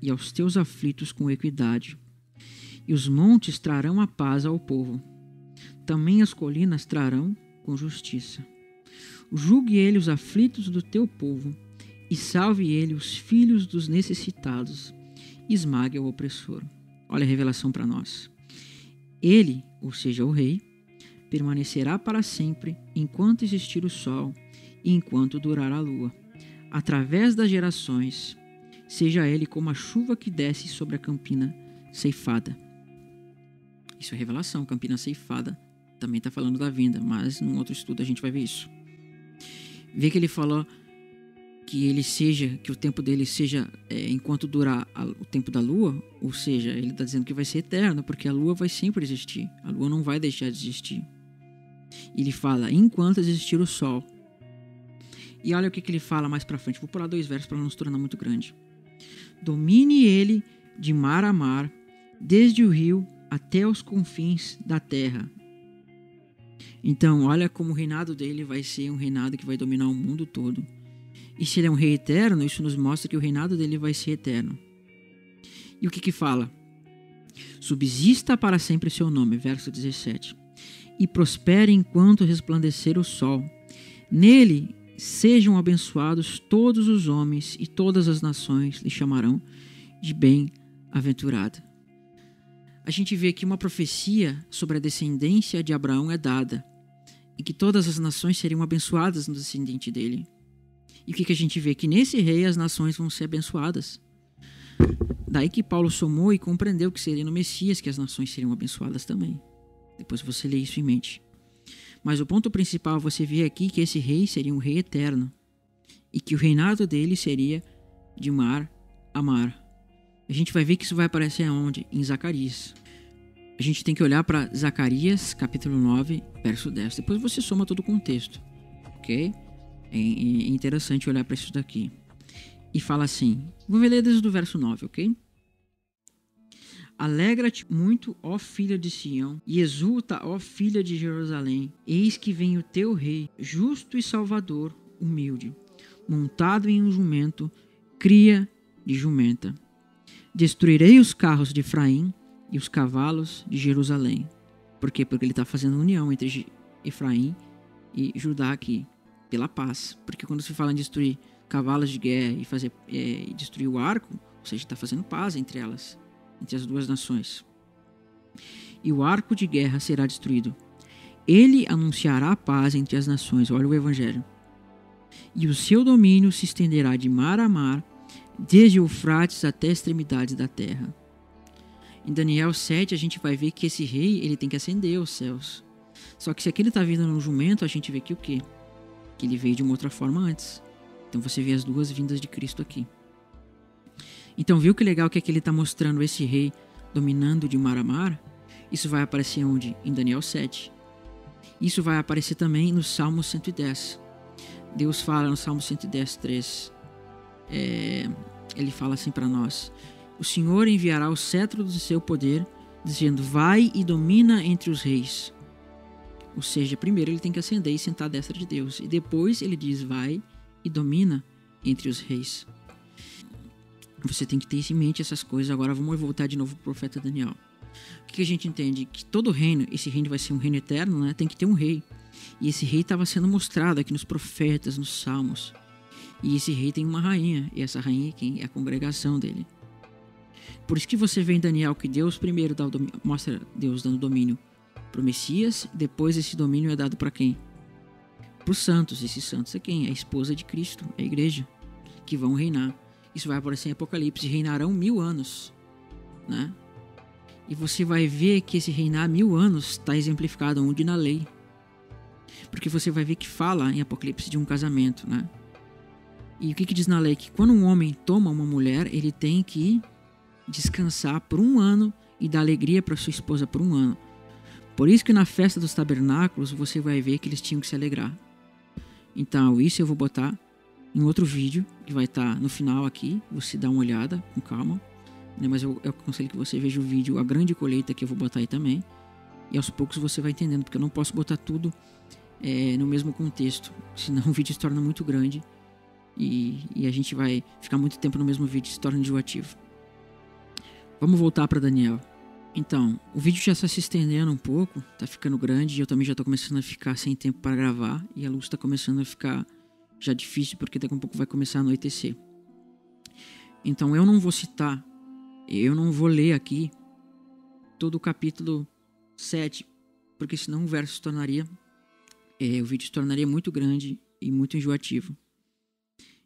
e aos teus aflitos com equidade. E os montes trarão a paz ao povo. Também as colinas trarão com justiça. Julgue ele os aflitos do teu povo e salve ele os filhos dos necessitados, esmague o opressor. Olha a revelação para nós. Ele, ou seja, o rei, permanecerá para sempre enquanto existir o sol e enquanto durar a lua. Através das gerações, seja ele como a chuva que desce sobre a campina ceifada. Isso é revelação, campina ceifada. Também está falando da vinda, mas num outro estudo a gente vai ver isso. Vê que ele falou que o tempo dele seja enquanto durar o tempo da lua, ou seja, ele está dizendo que vai ser eterno, porque a lua vai sempre existir, a lua não vai deixar de existir. Ele fala, enquanto existir o sol. E olha o que ele fala mais para frente, vou pular 2 versos para não se tornar muito grande. Domine ele de mar a mar, desde o rio até os confins da terra. Então, olha como o reinado dele vai ser um reinado que vai dominar o mundo todo. E se ele é um rei eterno, isso nos mostra que o reinado dele vai ser eterno. E o que fala? Subsista para sempre seu nome, verso 17. E prospere enquanto resplandecer o sol. Nele sejam abençoados todos os homens e todas as nações lhe chamarão de bem-aventurado. A gente vê que uma profecia sobre a descendência de Abraão é dada, e que todas as nações seriam abençoadas no descendente dele. E o que a gente vê? Que nesse rei as nações vão ser abençoadas. Daí que Paulo somou e compreendeu que seria no Messias que as nações seriam abençoadas também. Depois você lê isso em mente. Mas o ponto principal, você vê aqui que esse rei seria um rei eterno, e que o reinado dele seria de mar a mar. A gente vai ver que isso vai aparecer aonde? Em Zacarias. A gente tem que olhar para Zacarias, capítulo 9, verso 10. Depois você soma todo o contexto, ok? É interessante olhar para isso daqui. E fala assim, vou ler desde o verso 9, ok? Alegra-te muito, ó filha de Sião, e exulta, ó filha de Jerusalém. Eis que vem o teu rei, justo e salvador, humilde, montado em um jumento, cria de jumenta. Destruirei os carros de Efraim e os cavalos de Jerusalém. Por quê? Porque ele está fazendo união entre Efraim e Judá aqui, pela paz. Porque quando se fala em destruir cavalos de guerra e destruir o arco, ou seja, está fazendo paz entre elas, entre as duas nações. E o arco de guerra será destruído. Ele anunciará a paz entre as nações. Olha o evangelho. E o seu domínio se estenderá de mar a mar, desde o Eufrates até as extremidades da terra. Em Daniel 7 a gente vai ver que esse rei ele tem que ascender aos céus. Só que se aqui ele está vindo num jumento, a gente vê que o quê? Que ele veio de uma outra forma antes. Então você vê as duas vindas de Cristo aqui. Então viu que legal que aqui ele está mostrando esse rei dominando de mar a mar? Isso vai aparecer onde? Em Daniel 7. Isso vai aparecer também no Salmo 110. Deus fala no Salmo 110, 3. Ele fala assim para nós: o Senhor enviará o cetro do seu poder, dizendo, vai e domina entre os reis. Ou seja, primeiro ele tem que ascender e sentar à destra de Deus. E depois ele diz, vai e domina entre os reis. Você tem que ter isso em mente, essas coisas. Agora vamos voltar de novo para o profeta Daniel. O que a gente entende? Que todo reino, esse reino vai ser um reino eterno, né? Tem que ter um rei. E esse rei estava sendo mostrado aqui nos profetas, nos salmos. E esse rei tem uma rainha. E essa rainha é quem? É a congregação dele. Por isso que você vê em Daniel que Deus primeiro mostra Deus dando domínio para o Messias. Depois esse domínio é dado para quem? Para os santos. Esses santos é quem? É a esposa de Cristo, é a igreja, que vão reinar. Isso vai aparecer em Apocalipse. Reinarão 1000 anos, né? E você vai ver que esse reinar 1000 anos está exemplificado onde? Na lei. Porque você vai ver que fala em Apocalipse de um casamento, né? E o que diz na lei? Que quando um homem toma uma mulher, ele tem que descansar por 1 ano e dar alegria para sua esposa por 1 ano. Por isso que na festa dos tabernáculos você vai ver que eles tinham que se alegrar. Então isso eu vou botar em outro vídeo que vai estar no final aqui. Você dá uma olhada com calma. Mas eu aconselho que você veja o vídeo A Grande Colheita, que eu vou botar aí também. E aos poucos você vai entendendo, porque eu não posso botar tudo no mesmo contexto, senão o vídeo se torna muito grande e a gente vai ficar muito tempo no mesmo vídeo e se torna enjoativo. Vamos voltar para Daniel. Então, o vídeo já está se estendendo um pouco, está ficando grande e eu também já estou começando a ficar sem tempo para gravar e a luz está começando a ficar já difícil porque daqui a pouco vai começar a anoitecer. Então eu não vou ler aqui todo o capítulo 7, porque senão o vídeo se tornaria muito grande e muito enjoativo.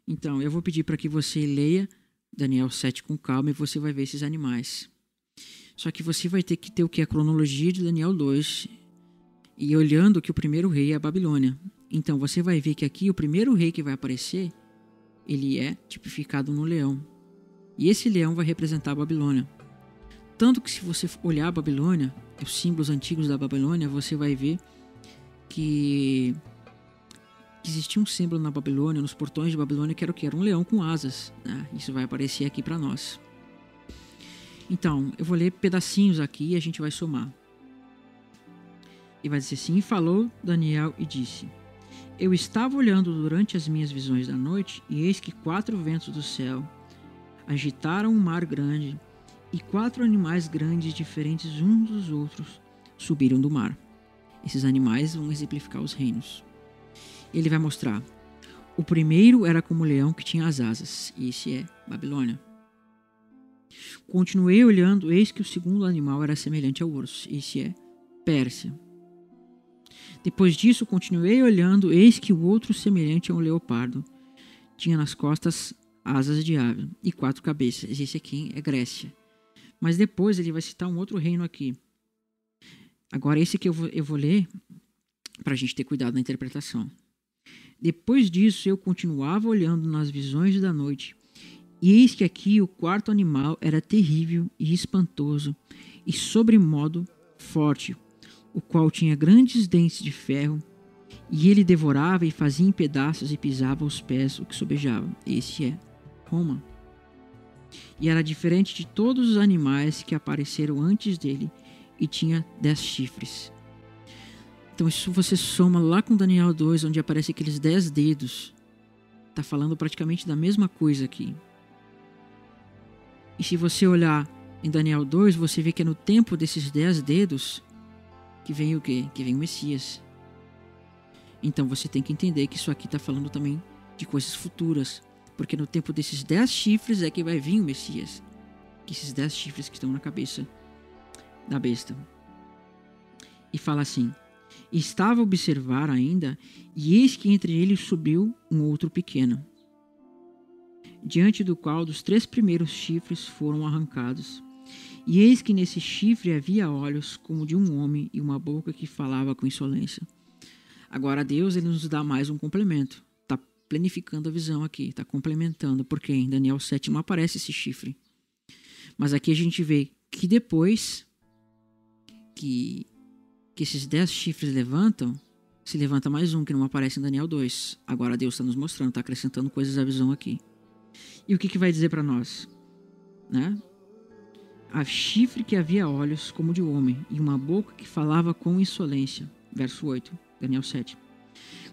Então, eu vou pedir para que você leia Daniel 7 com calma e você vai ver esses animais. Só que você vai ter que ter o que? A cronologia de Daniel 2 e olhando que o primeiro rei é a Babilônia. Então, você vai ver que aqui o primeiro rei que vai aparecer, ele é tipificado no leão. E esse leão vai representar a Babilônia. Tanto que se você olhar a Babilônia, os símbolos antigos da Babilônia, você vai ver que existia um símbolo na Babilônia, nos portões de Babilônia, que era o que? Era um leão com asas, né? Isso vai aparecer aqui para nós. Então, eu vou ler pedacinhos aqui e a gente vai somar. E vai dizer assim, falou Daniel e disse, eu estava olhando durante as minhas visões da noite, e eis que 4 ventos do céu agitaram um mar grande, e 4 animais grandes, diferentes uns dos outros, subiram do mar. Esses animais vão exemplificar os reinos. Ele vai mostrar. O primeiro era como o leão que tinha as asas. E esse é Babilônia. Continuei olhando, eis que o segundo animal era semelhante ao urso. Esse é Pérsia. Depois disso, continuei olhando, eis que o outro semelhante a um leopardo. Tinha nas costas asas de ave e 4 cabeças. Esse aqui é Grécia. Mas depois ele vai citar um outro reino aqui. Agora esse que eu vou ler para a gente ter cuidado na interpretação. Depois disso eu continuava olhando nas visões da noite, e eis que aqui o 4º animal era terrível e espantoso e sobremodo forte, o qual tinha grandes dentes de ferro, e ele devorava e fazia em pedaços e pisava aos pés o que sobejava. Esse é Roma. e era diferente de todos os animais que apareceram antes dele, e tinha 10 chifres. Então isso você soma lá com Daniel 2, onde aparece aqueles 10 dedos. Está falando praticamente da mesma coisa aqui. E se você olhar em Daniel 2, você vê que é no tempo desses 10 dedos que vem o quê? Que vem o Messias. Então você tem que entender que isso aqui está falando também de coisas futuras. Porque no tempo desses 10 chifres é que vai vir o Messias. Que esses 10 chifres que estão na cabeça da besta. E fala assim: estava a observar ainda, e eis que entre eles subiu um outro pequeno, diante do qual dos 3 primeiros chifres foram arrancados. E eis que nesse chifre havia olhos como de um homem e uma boca que falava com insolência. Agora Deus ele nos dá mais um complemento. Está planificando a visão aqui, está complementando, porque em Daniel 7 não aparece esse chifre. Mas aqui a gente vê que depois que esses 10 chifres levantam, se levanta mais um que não aparece em Daniel 2. Agora Deus está nos mostrando, está acrescentando coisas à visão aqui. E o que vai dizer para nós? Né? A chifre que havia olhos como de homem e uma boca que falava com insolência. Verso 8, Daniel 7.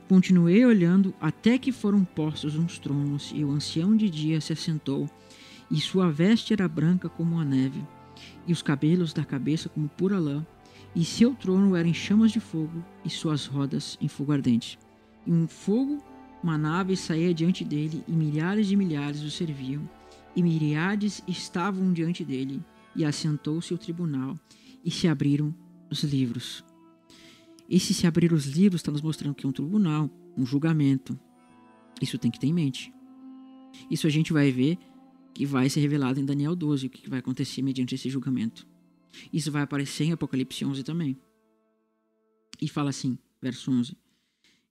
Continuei olhando até que foram postos uns tronos e o ancião de dia se assentou e sua veste era branca como a neve e os cabelos da cabeça como pura lã e seu trono era em chamas de fogo e suas rodas em fogo ardente. E um fogo manava e saía diante dele e milhares de milhares o serviam e miríades estavam diante dele. E assentou-se o tribunal, e se abriram os livros. Esse se abrir os livros está nos mostrando que é um tribunal, um julgamento. Isso tem que ter em mente. Isso a gente vai ver que vai ser revelado em Daniel 12, o que vai acontecer mediante esse julgamento. Isso vai aparecer em Apocalipse 11 também. E fala assim, verso 11.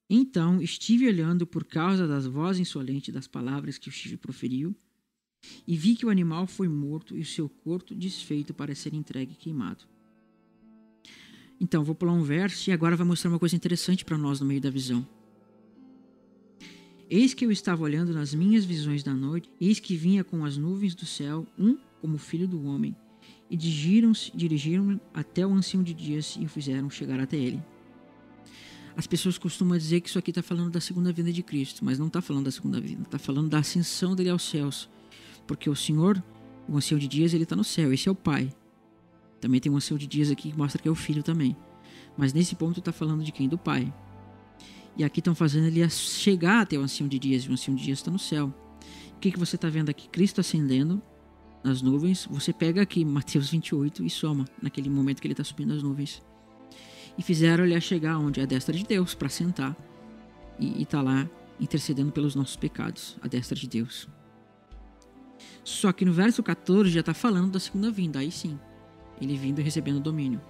Então estive olhando por causa das vozes insolentes das palavras que o chifre proferiu, e vi que o animal foi morto e o seu corpo desfeito para ser entregue e queimado. Então, vou pular um verso e agora vai mostrar uma coisa interessante para nós no meio da visão. Eis que eu estava olhando nas minhas visões da noite, eis que vinha com as nuvens do céu, um como filho do homem, e dirigiram até o ancião de dias e o fizeram chegar até ele. As pessoas costumam dizer que isso aqui está falando da segunda vinda de Cristo, mas não está falando da segunda vinda, está falando da ascensão dele aos céus. Porque o Senhor, o ancião de dias, ele está no céu. Esse é o Pai. Também tem um ancião de dias aqui que mostra que é o Filho também. Mas nesse ponto está falando de quem? Do Pai. E aqui estão fazendo ele chegar até o ancião de dias. E o ancião de dias está no céu. O que você está vendo aqui? Cristo ascendendo nas nuvens. Você pega aqui Mateus 28 e soma naquele momento que ele está subindo as nuvens. E fizeram ele chegar onde? A destra de Deus, para sentar. E está lá intercedendo pelos nossos pecados. A destra de Deus. Só que no verso 14 já está falando da segunda vinda. Aí sim, ele vindo e recebendo domínio.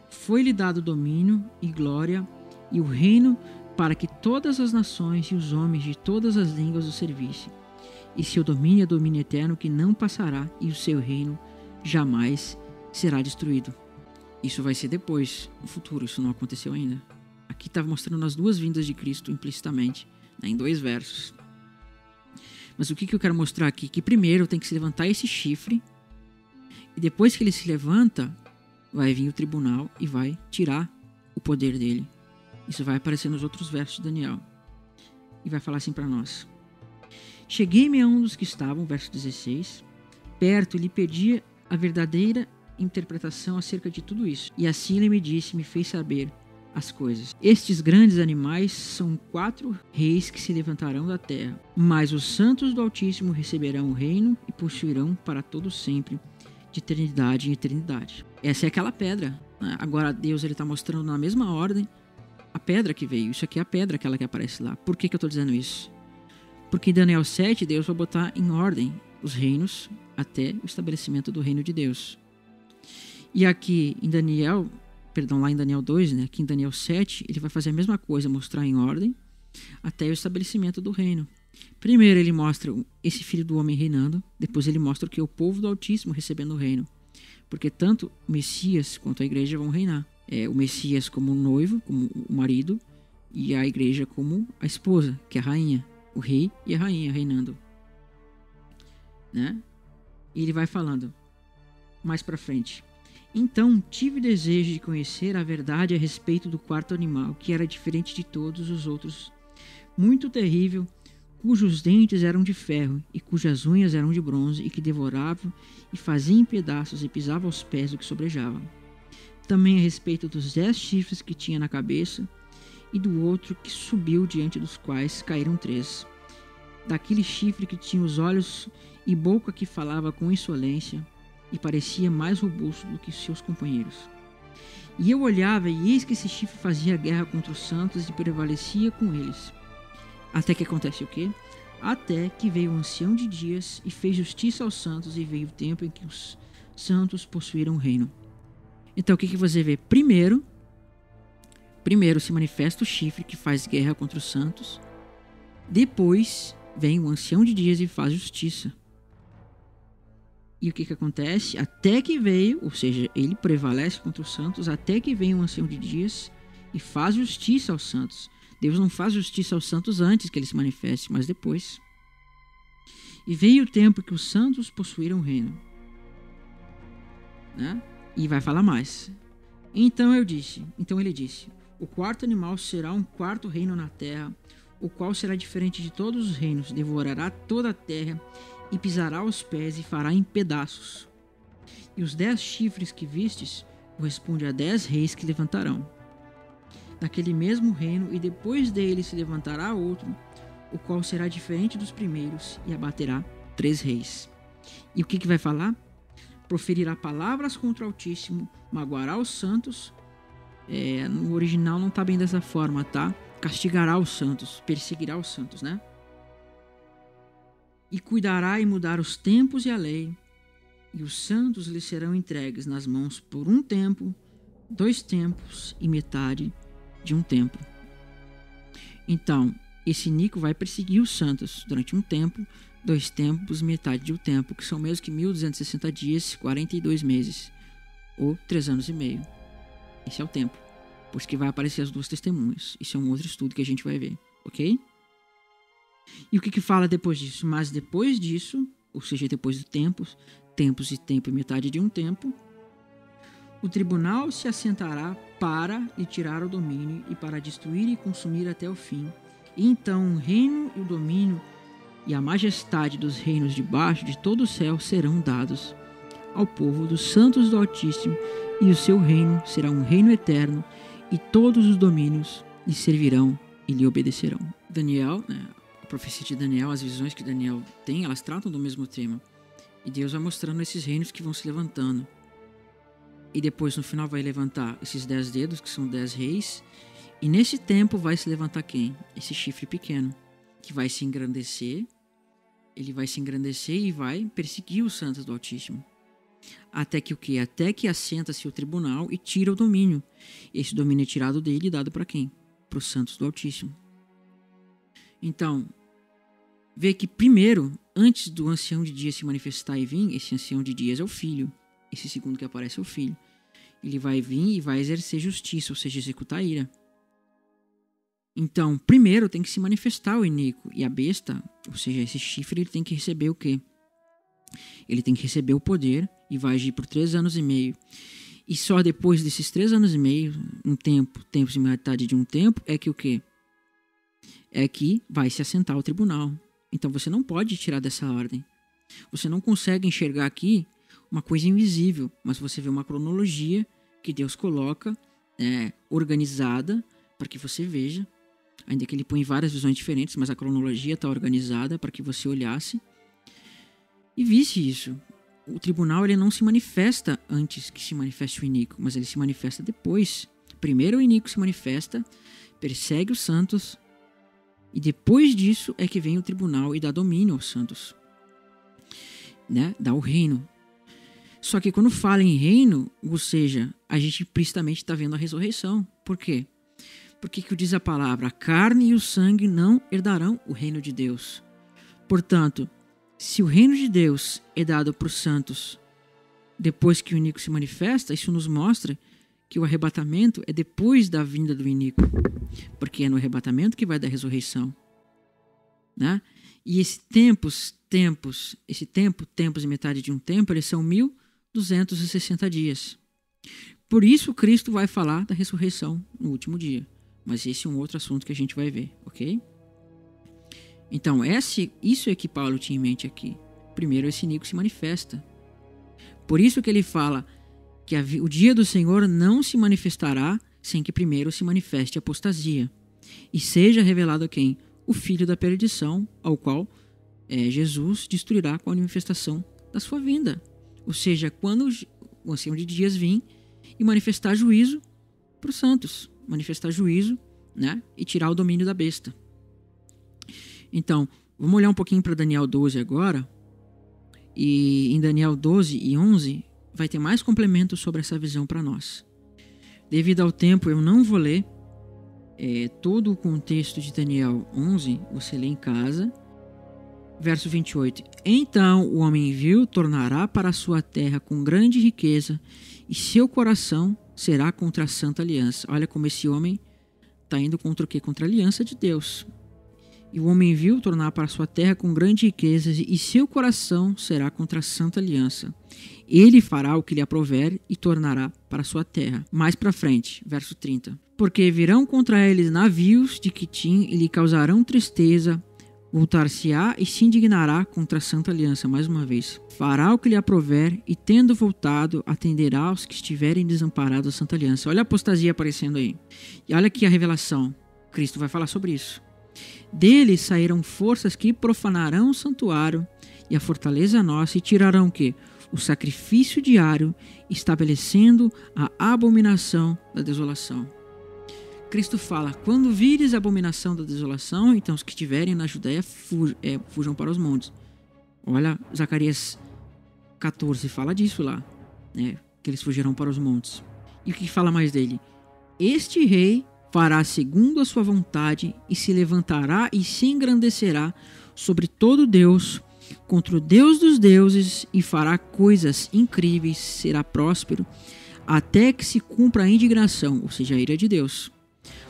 Foi-lhe dado domínio e glória e o reino para que todas as nações e os homens de todas as línguas o servissem. E seu domínio é domínio eterno que não passará e o seu reino jamais será destruído. Isso vai ser depois, no futuro, isso não aconteceu ainda. Aqui está mostrando as duas vindas de Cristo implicitamente, né, em 2 versos. Mas o que eu quero mostrar aqui? Que primeiro tem que se levantar esse chifre. E depois que ele se levanta, vai vir o tribunal e vai tirar o poder dele. Isso vai aparecer nos outros versos de Daniel. E vai falar assim para nós. Cheguei-me a um dos que estavam, verso 16, perto e lhe pedi a verdadeira interpretação acerca de tudo isso. E assim ele me disse, me fez saber as coisas. Estes grandes animais são 4 reis que se levantarão da terra, mas os santos do Altíssimo receberão o reino e possuirão para todo sempre, de eternidade em eternidade. Essa é aquela pedra. Agora Deus está mostrando na mesma ordem a pedra que veio. Isso aqui é a pedra, aquela que aparece lá. Por que eu estou dizendo isso? Porque em Daniel 7, Deus vai botar em ordem os reinos até o estabelecimento do reino de Deus. E aqui em Daniel... lá em Daniel 2, né? Aqui em Daniel 7, ele vai fazer a mesma coisa, mostrar em ordem até o estabelecimento do reino. Primeiro ele mostra esse filho do homem reinando, depois ele mostra que é o povo do Altíssimo recebendo o reino. Porque tanto o Messias quanto a igreja vão reinar. O Messias como o noivo, como o marido, e a igreja como a esposa, que é a rainha. O rei e a rainha reinando. Né? E ele vai falando mais pra frente. Então tive desejo de conhecer a verdade a respeito do quarto animal, que era diferente de todos os outros, muito terrível, cujos dentes eram de ferro e cujas unhas eram de bronze, e que devorava e fazia em pedaços e pisava aos pés do que sobrejava. Também a respeito dos 10 chifres que tinha na cabeça, e do outro que subiu, diante dos quais caíram 3. Daquele chifre que tinha os olhos e boca que falava com insolência, e parecia mais robusto do que seus companheiros. E eu olhava, e eis que esse chifre fazia guerra contra os santos e prevalecia com eles. Até que acontece o quê? Até que veio o ancião de dias e fez justiça aos santos, e veio o tempo em que os santos possuíram o reino. Então o que você vê? Primeiro se manifesta o chifre que faz guerra contra os santos. Depois vem o ancião de dias e faz justiça. E o que acontece? Até que veio, ou seja, ele prevalece contra os santos, até que vem o ancião de dias e faz justiça aos santos. Deus não faz justiça aos santos antes que ele se manifeste, mas depois. E veio o tempo que os santos possuíram o reino. Né? E vai falar mais. Então ele disse, o quarto animal será um quarto reino na terra, o qual será diferente de todos os reinos, devorará toda a terra, e pisará os pés e fará em pedaços. E os 10 chifres que vistes correspondem a 10 reis que levantarão naquele mesmo reino, e depois dele se levantará outro, o qual será diferente dos primeiros, e abaterá 3 reis. E o que vai falar? Proferirá palavras contra o Altíssimo, magoará os santos. No original não está bem dessa forma, tá? Castigará os santos, perseguirá os santos, né? E cuidará em mudar os tempos e a lei, e os santos lhe serão entregues nas mãos por 1 tempo, 2 tempos e metade de 1 tempo. Então, esse Nico vai perseguir os santos durante 1 tempo, 2 tempos e metade de 1 tempo, que são menos que 1260 dias, 42 meses, ou 3 anos e meio. Esse é o tempo. Por isso que vai aparecer as 2 testemunhas. Isso é um outro estudo que a gente vai ver, ok? E o que fala depois disso? Mas depois disso, ou seja, depois de tempos e tempo e metade de 1 tempo, o tribunal se assentará para lhe tirar o domínio e para destruir e consumir até o fim. E então o reino e o domínio e a majestade dos reinos debaixo de todo o céu serão dados ao povo dos santos do Altíssimo, e o seu reino será um reino eterno, e todos os domínios lhe servirão e lhe obedecerão. Daniel, a profecia de Daniel, as visões que Daniel tem, elas tratam do mesmo tema. E Deus vai mostrando esses reinos que vão se levantando. E depois, no final, vai levantar esses 10 dedos, que são 10 reis. E nesse tempo vai se levantar quem? Esse chifre pequeno, que vai se engrandecer. Ele vai se engrandecer e vai perseguir os santos do Altíssimo. Até que o quê? Até que assenta-se o tribunal e tira o domínio. Esse domínio é tirado dele e dado para quem? Para os santos do Altíssimo. Então, vê que primeiro, antes do ancião de dias se manifestar e vir, esse ancião de dias é o filho. Esse segundo que aparece é o filho. Ele vai vir e vai exercer justiça, ou seja, executar a ira. Então, primeiro tem que se manifestar o Inico. E a besta, ou seja, esse chifre, ele tem que receber o quê? Ele tem que receber o poder e vai agir por 3 anos e meio. E só depois desses 3 anos e meio, tempos e metade de 1 tempo, é que o quê? É que vai se assentar o tribunal. Então você não pode tirar dessa ordem. Você não consegue enxergar aqui uma coisa invisível, mas você vê uma cronologia que Deus coloca organizada para que você veja, ainda que ele põe várias visões diferentes, mas a cronologia está organizada para que você olhasse e visse isso. O tribunal ele não se manifesta antes que se manifeste o Inico, mas ele se manifesta depois. Primeiro o Inico se manifesta, persegue os santos, e depois disso é que vem o tribunal e dá domínio aos santos. Dá o reino. Só que quando fala em reino, ou seja, a gente implicitamente está vendo a ressurreição. Por quê? Porque que diz a palavra? A carne e o sangue não herdarão o reino de Deus. Portanto, se o reino de Deus é dado para os santos depois que o Inico se manifesta, isso nos mostra que o arrebatamento é depois da vinda do Inico, porque é no arrebatamento que vai dar a ressurreição, E esse tempos e metade de um tempo, eles são 1260 dias. Por isso Cristo vai falar da ressurreição no último dia. Mas esse é um outro assunto que a gente vai ver, ok? Então, isso é que Paulo tinha em mente aqui. Primeiro, esse inimigo se manifesta. Por isso que ele fala que o dia do Senhor não se manifestará sem que primeiro se manifeste a apostasia. E seja revelado a quem? O filho da perdição, ao qual Jesus destruirá com a manifestação da sua vinda. Ou seja, quando o Senhor de dias vir e manifestar juízo para os santos. Manifestar juízo, né? E tirar o domínio da besta. Então, vamos olhar um pouquinho para Daniel 12 agora. E em Daniel 12 e 11 vai ter mais complemento sobre essa visão para nós. Devido ao tempo, eu não vou ler todo o contexto de Daniel 11, você lê em casa. Verso 28. Então o homem vil tornará para a sua terra com grande riqueza, e seu coração será contra a santa aliança. Olha como esse homem está indo contra o quê? Contra a aliança de Deus. E o homem vil tornará para a sua terra com grande riqueza, e seu coração será contra a santa aliança. Ele fará o que lhe aprouver e tornará para a sua terra. Mais para frente, verso 30. Porque virão contra eles navios de Quitim e lhe causarão tristeza. Voltar-se-á e se indignará contra a santa aliança, mais uma vez. Fará o que lhe aprouver e, tendo voltado, atenderá aos que estiverem desamparados da santa aliança. Olha a apostasia aparecendo aí. E olha aqui a revelação. Cristo vai falar sobre isso. Dele sairão forças que profanarão o santuário e a fortaleza nossa e tirarão o quê? O sacrifício diário, estabelecendo a abominação da desolação. Cristo fala, quando vires a abominação da desolação, então os que estiverem na Judéia fujam para os montes. Olha, Zacarias 14 fala disso lá, né, que eles fugirão para os montes. E o que fala mais dele? Este rei fará segundo a sua vontade e se levantará e se engrandecerá sobre todo Deus, contra o Deus dos deuses, e fará coisas incríveis, será próspero, até que se cumpra a indignação, ou seja, a ira de Deus.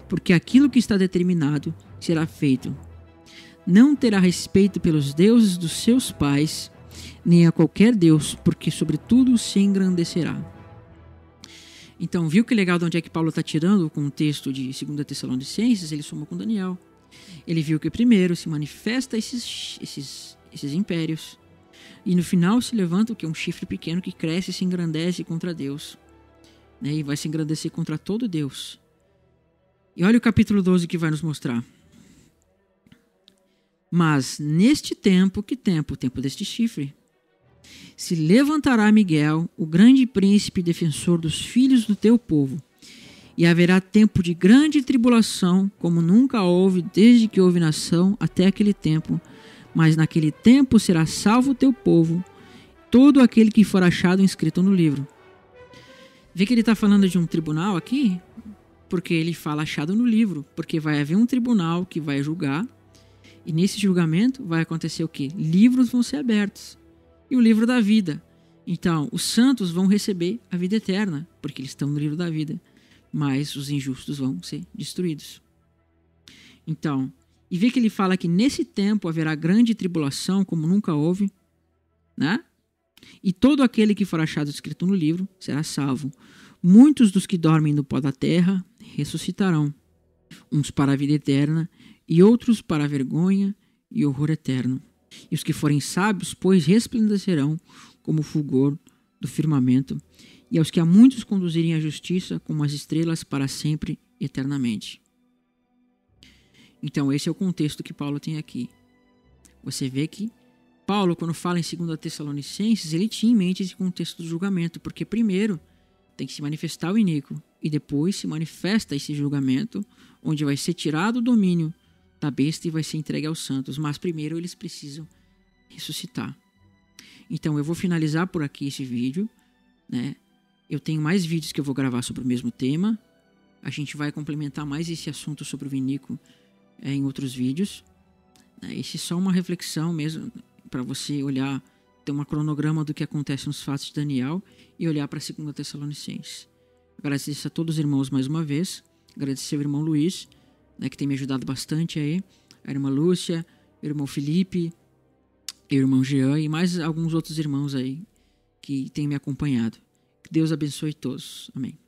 Porque aquilo que está determinado será feito. Não terá respeito pelos deuses dos seus pais, nem a qualquer deus, porque sobre tudo se engrandecerá. Então, viu que legal de onde é que Paulo está tirando o contexto de 2 Tessalonicenses? Ele soma com Daniel. Ele viu que primeiro se manifesta esses impérios, e no final se levanta o que é um chifre pequeno que cresce e se engrandece contra Deus, né? E vai se engrandecer contra todo Deus. E olha o capítulo 12 que vai nos mostrar. Mas neste tempo, que tempo? O tempo deste chifre. Se levantará Miguel, o grande príncipe defensor dos filhos do teu povo. E haverá tempo de grande tribulação, como nunca houve desde que houve nação até aquele tempo. Mas naquele tempo será salvo o teu povo, todo aquele que for achado inscrito no livro. Vê que ele está falando de um tribunal aqui? Porque ele fala achado no livro, porque vai haver um tribunal que vai julgar, e nesse julgamento vai acontecer o quê? Livros vão ser abertos, e o livro da vida. Então, os santos vão receber a vida eterna, porque eles estão no livro da vida, mas os injustos vão ser destruídos. Então, e vê que ele fala que nesse tempo haverá grande tribulação, como nunca houve, né? E todo aquele que for achado escrito no livro será salvo. Muitos dos que dormem no pó da terra ressuscitarão, uns para a vida eterna e outros para a vergonha e horror eterno. E os que forem sábios, pois, resplandecerão como o fulgor do firmamento, e aos que a muitos conduzirem à justiça como as estrelas para sempre, eternamente. Então esse é o contexto que Paulo tem aqui. Você vê que Paulo, quando fala em 2 Tessalonicenses, ele tinha em mente esse contexto do julgamento, porque primeiro tem que se manifestar o iníquo, e depois se manifesta esse julgamento, onde vai ser tirado o domínio da besta e vai ser entregue aos santos. Mas primeiro eles precisam ressuscitar. Então eu vou finalizar por aqui esse vídeo, né? Eu tenho mais vídeos que eu vou gravar sobre o mesmo tema. A gente vai complementar mais esse assunto sobre o vinícola em outros vídeos. Esse é só uma reflexão mesmo, para você olhar, ter um cronograma do que acontece nos fatos de Daniel e olhar para 2 Tessalonicenses. Agradeço a todos os irmãos mais uma vez. Agradecer ao irmão Luiz, né, que tem me ajudado bastante aí. A irmã Lúcia irmão Felipe, irmão Jean e mais alguns outros irmãos aí que têm me acompanhado. Que Deus abençoe todos. Amém.